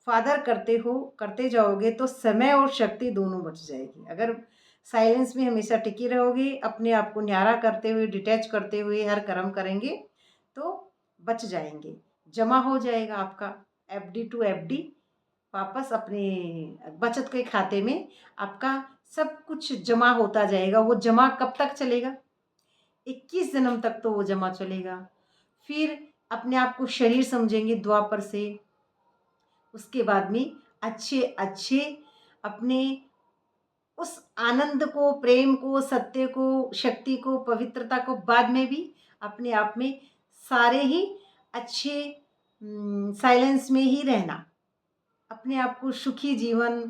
Speaker 1: फादर करते जाओगे तो समय और शक्ति दोनों बच जाएगी। अगर साइलेंस में हमेशा टिके रहोगे, अपने आप को न्यारा करते हुए, डिटैच करते हुए हर कर्म करेंगे, तो बच जाएंगे, जमा हो जाएगा आपका एफडी टू एफडी, वापस अपने बचत के खाते में आपका सब कुछ जमा होता जाएगा। वो जमा कब तक चलेगा? 21 जन्म तक तो वो जमा चलेगा। फिर अपने आप को शरीर समझेंगे द्वापर से। उसके बाद में अच्छे अच्छे अपने उस आनंद को, प्रेम को, सत्य को, शक्ति को, पवित्रता को बाद में भी अपने आप में सारे ही अच्छे साइलेंस में ही रहना। अपने आप को सुखी जीवन,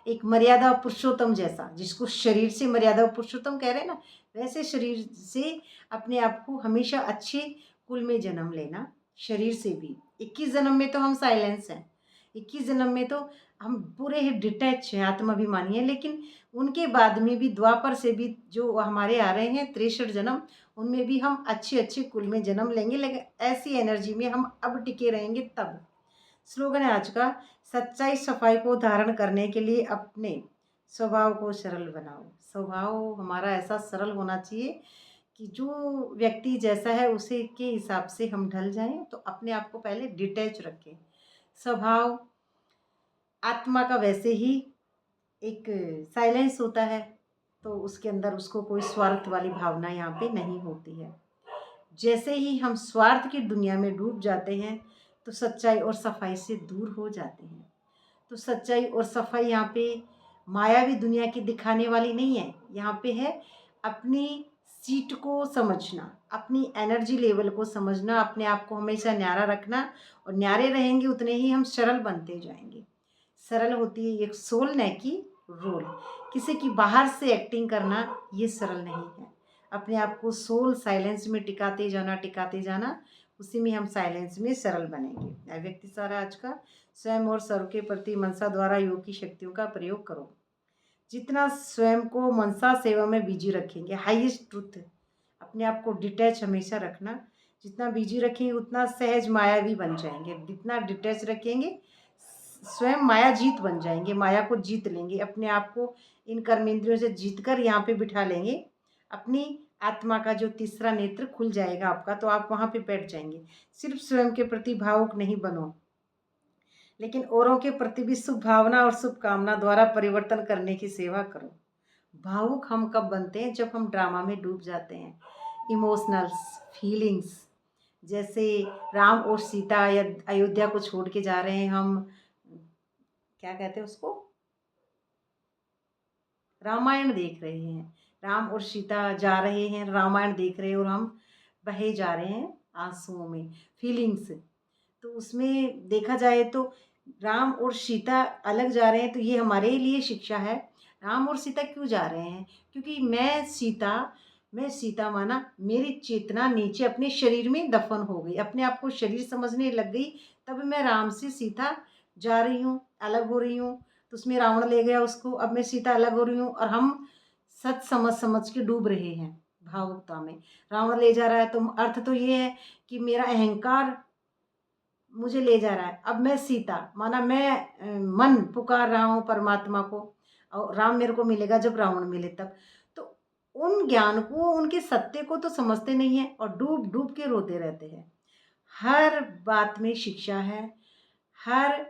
Speaker 1: एक मर्यादा पुरुषोत्तम जैसा, जिसको शरीर से मर्यादा पुरुषोत्तम कह रहे हैं ना, वैसे शरीर से अपने आप को हमेशा अच्छे कुल में जन्म लेना। शरीर से भी 21 जन्म में तो हम साइलेंस हैं, 21 जन्म में तो हम पूरे ही डिटैच हैं, आत्माभिमानी हैं, लेकिन उनके बाद में भी द्वापर से भी जो हमारे आ रहे हैं 63 जन्म, उनमें भी हम अच्छे अच्छे कुल में जन्म लेंगे, लेकिन ऐसी एनर्जी में हम अब टिके रहेंगे तब। स्लोगन है आज का, सच्चाई सफाई को धारण करने के लिए अपने स्वभाव को सरल बनाओ। स्वभाव हमारा ऐसा सरल होना चाहिए कि जो व्यक्ति जैसा है उसे के हिसाब से हम ढल जाएं। तो अपने आप को पहले डिटैच रखें। स्वभाव आत्मा का वैसे ही एक साइलेंस होता है, तो उसके अंदर उसको कोई स्वार्थ वाली भावना यहाँ पे नहीं होती है। जैसे ही हम स्वार्थ की दुनिया में डूब जाते हैं तो सच्चाई और सफाई से दूर हो जाते हैं। तो सच्चाई और सफाई यहाँ पे मायावी दुनिया की दिखाने वाली नहीं है, यहाँ पे है अपनी सीट को समझना, अपनी एनर्जी लेवल को समझना, अपने आप को हमेशा न्यारा रखना, और न्यारे रहेंगे उतने ही हम सरल बनते जाएंगे। सरल होती है एक सोल, न कि रोल। किसी की बाहर से एक्टिंग करना ये सरल नहीं है। अपने आप को सोल साइलेंस में टिकाते जाना, उसी में हम साइलेंस में सरल बनेंगे। व्यक्ति सारा आज का, स्वयं और सर्व के प्रति मनसा द्वारा योग की शक्तियों का प्रयोग करो। जितना स्वयं को मनसा सेवा में बिजी रखेंगे, हाईएस्ट ट्रुथ, अपने आप को डिटैच हमेशा रखना। जितना बिजी रखेंगे उतना सहज मायावी बन जाएंगे। जितना डिटैच रखेंगे स्वयं माया जीत बन जाएंगे, माया को जीत लेंगे। अपने आप को इन कर्मेंद्रियों से जीतकर यहाँ पे बिठा लेंगे। अपनी आत्मा का जो तीसरा नेत्र खुल जाएगा आपका, तो आप वहाँ पे बैठ जाएंगे। सिर्फ स्वयं के प्रति भावुक नहीं बनो, लेकिन औरों के प्रति भी शुभ भावना और शुभकामना द्वारा परिवर्तन करने की सेवा करो। भावुक हम कब बनते हैं? जब हम ड्रामा में डूब जाते हैं। इमोशनल्स, फीलिंग्स, जैसे राम और सीता अयोध्या को छोड़ के जा रहे हैं, हम क्या कहते हैं उसको, रामायण देख रहे हैं। राम और सीता जा रहे हैं, रामायण देख रहे हैं, और हम बहे जा रहे हैं आंसुओं में, फीलिंग्स। तो उसमें देखा जाए तो राम और सीता अलग जा रहे हैं, तो ये हमारे लिए शिक्षा है। राम और सीता क्यों जा रहे हैं? क्योंकि मैं सीता माना, मेरी चेतना नीचे अपने शरीर में दफन हो गई, अपने आप को शरीर समझने लग गई। तब मैं राम से सीता जा रही हूँ, अलग हो रही हूँ। तो उसमें रावण ले गया उसको, अब मैं सीता अलग हो रही हूँ, और हम सच समझ समझ के डूब रहे हैं भावुकता में। रावण ले जा रहा है, तो अर्थ तो ये है कि मेरा अहंकार मुझे ले जा रहा है। अब मैं सीता माना, मैं मन पुकार रहा हूँ परमात्मा को, और राम मेरे को मिलेगा जब रावण मिले तब। तो उन ज्ञान को, उनके सत्य को तो समझते नहीं है, और डूब डूब के रोते रहते हैं। हर बात में शिक्षा है, हर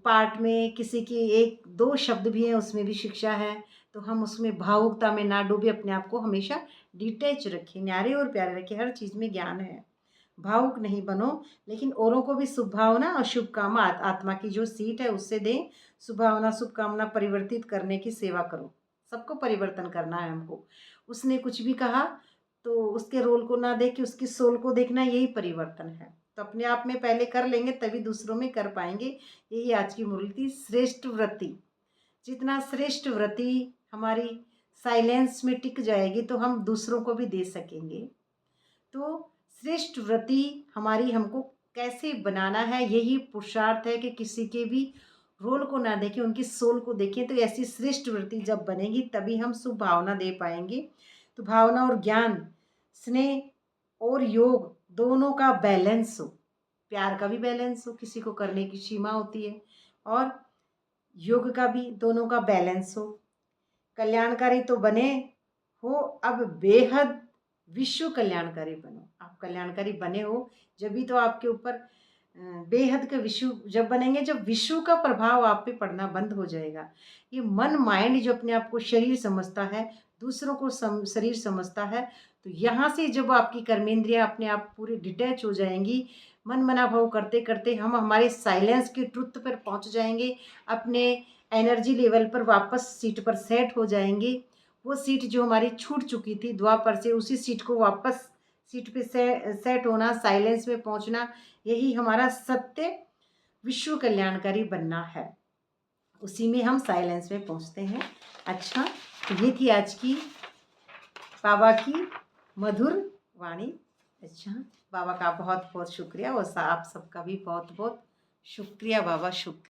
Speaker 1: पार्ट में किसी की एक दो शब्द भी है उसमें भी शिक्षा है। तो हम उसमें भावुकता में ना डूबे, अपने आप को हमेशा डिटैच रखें, न्यारे और प्यारे रखें। हर चीज़ में ज्ञान है, भावुक नहीं बनो, लेकिन औरों को भी शुभभावना और शुभकामना आत्मा की जो सीट है उससे दें। शुभभावना शुभकामना परिवर्तित करने की सेवा करो। सबको परिवर्तन करना है हमको। उसने कुछ भी कहा तो उसके रोल को ना देख के उसकी सोल को देखना, यही परिवर्तन है। तो अपने आप में पहले कर लेंगे तभी दूसरों में कर पाएंगे। यही आज की मुरली थी, श्रेष्ठ व्रति। जितना श्रेष्ठ व्रति हमारी साइलेंस में टिक जाएगी तो हम दूसरों को भी दे सकेंगे। तो श्रेष्ठ व्रति हमारी हमको कैसे बनाना है, यही पुरुषार्थ है कि किसी के भी रोल को ना देखें, उनकी सोल को देखें। तो ऐसी श्रेष्ठ व्रति जब बनेगी तभी हम शुभ भावना दे पाएंगे। तो भावना और ज्ञान, स्नेह और योग दोनों का बैलेंस हो, प्यार का भी बैलेंस हो, किसी को करने की सीमा होती है, और योग का भी, दोनों का बैलेंस हो। कल्याणकारी तो बने हो, अब बेहद विश्व कल्याणकारी बनो। आप कल्याणकारी बने हो जब भी तो आपके ऊपर बेहद का विश्व जब बनेंगे, जब विश्व का प्रभाव आप पे पड़ना बंद हो जाएगा। ये मन माइंड जो अपने आप को शरीर समझता है, दूसरों को शरीर समझता है, तो यहाँ से जब आपकी कर्मेंद्रियाँ अपने आप पूरी डिटैच हो जाएंगी, मन मना भाव करते करते हम हमारे साइलेंस के ट्रुथ पर पहुँच जाएंगे, अपने एनर्जी लेवल पर वापस सीट पर सेट हो जाएंगे। वो सीट जो हमारी छूट चुकी थी द्वापर से, उसी सीट को वापस सीट पे सेट होना, साइलेंस में पहुंचना, यही हमारा सत्य विश्व कल्याणकारी बनना है। उसी में हम साइलेंस में पहुंचते हैं। अच्छा, तो ये थी आज की बाबा की मधुर वाणी। अच्छा, बाबा का बहुत बहुत शुक्रिया, और आप सबका भी बहुत बहुत शुक्रिया बाबा, शुक्रिया।